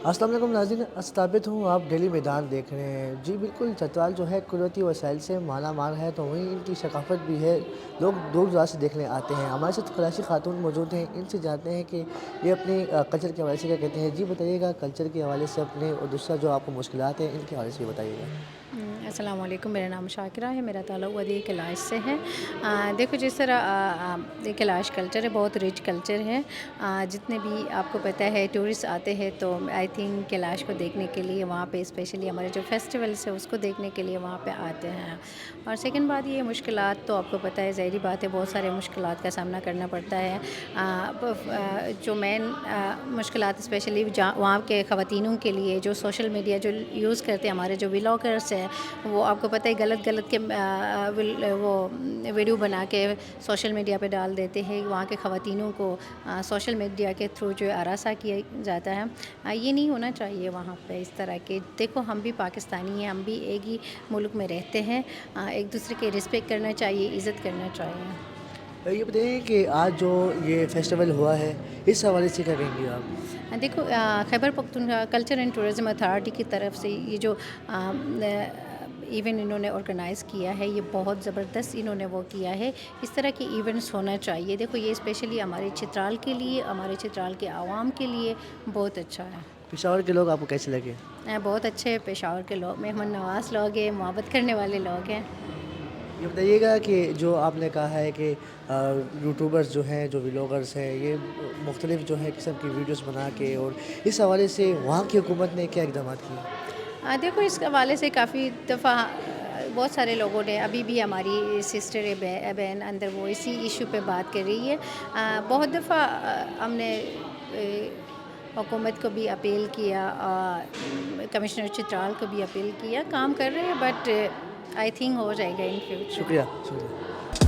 السلام علیکم ناظرین، استابت ہوں، آپ ڈیلی میدان دیکھ رہے ہیں۔ جی بالکل، چترال جو ہے قدرتی وسائل سے مالا مال ہے، تو وہیں ان کی ثقافت بھی ہے، لوگ دور دراز سے دیکھنے آتے ہیں۔ ہمارے ساتھ فلاشی خاتون موجود ہیں، ان سے جانتے ہیں کہ یہ اپنی کلچر کے حوالے سے کیا کہتے ہیں۔ جی بتائیے گا کلچر کے حوالے سے اپنے، اور دوسرا جو آپ کو مشکلات ہیں ان کے حوالے سے بھی بتائیے گا۔ السلام علیکم، میرا نام شاکرہ ہے، میرا تعلق ودیع کیلاش سے ہے۔ دیکھو جس طرح کیلاش کلچر ہے، بہت رچ کلچر ہے۔ جتنے بھی آپ کو پتہ ہے ٹورسٹ آتے ہیں تو آئی تھنک کیلاش کو دیکھنے کے لیے وہاں پہ اسپیشلی ہمارے جو فیسٹیولس ہے اس کو دیکھنے کے لیے وہاں پہ آتے ہیں۔ اور سیکنڈ بات یہ مشکلات تو آپ کو پتہ ہے، ظاہری بات ہے، بہت سارے مشکلات کا سامنا کرنا پڑتا ہے۔ جو مین مشکلات اسپیشلی وہاں کے خواتینوں کے لیے جو سوشل میڈیا جو یوز کرتے ہیں، ہمارے جو ولاگرس ہیں، وہ آپ کو پتہ ہے غلط کے وہ ویڈیو بنا کے سوشل میڈیا پہ ڈال دیتے ہیں۔ وہاں کے خواتینوں کو سوشل میڈیا کے تھرو جو ہراساں کیا جاتا ہے، یہ نہیں ہونا چاہیے وہاں پہ اس طرح کے۔ دیکھو ہم بھی پاکستانی ہیں، ہم بھی ایک ہی ملک میں رہتے ہیں، ایک دوسرے کے رسپیکٹ کرنا چاہیے، عزت کرنا چاہیے۔ یہ بتائیے کہ آج جو یہ فیسٹیول ہوا ہے، اس حوالے سے کیا کہیں گے آپ؟ دیکھو Khyber Pakhtunkhwa culture and tourism authority کی طرف سے یہ جو ایونٹ انہوں نے آرگنائز کیا ہے، یہ بہت زبردست انہوں نے وہ کیا ہے۔ اس طرح کے ایونٹس ہونا چاہیے۔ دیکھو یہ اسپیشلی ہمارے چترال کے لیے، ہمارے چترال کے عوام کے لیے بہت اچھا ہے۔ پشاور کے لوگ آپ کو کیسے لگے؟ بہت اچھے پشاور کے لوگ مہمان نواز لوگ ہیں، محبت کرنے والے لوگ ہیں۔ یہ بتائیے گا کہ جو آپ نے کہا ہے کہ یوٹیوبرز جو ہیں، جو ولاگرز ہیں، یہ مختلف جو ہے قسم کی ویڈیوز بنا کے، اور اس حوالے سے وہاں کی حکومت نے کیا اقدامات کیے؟ دیکھو اس حوالے سے کافی دفعہ بہت سارے لوگوں نے، ابھی بھی ہماری سسٹر بہن اندر وہ اسی ایشو پہ بات کر رہی ہے۔ بہت دفعہ ہم نے حکومت کو بھی اپیل کیا، کمشنر چترال کو بھی اپیل کیا، کام کر رہے ہیں، بٹ آئی تھنک ہو جائے گا ان فیوچر۔ شکریہ شکریہ۔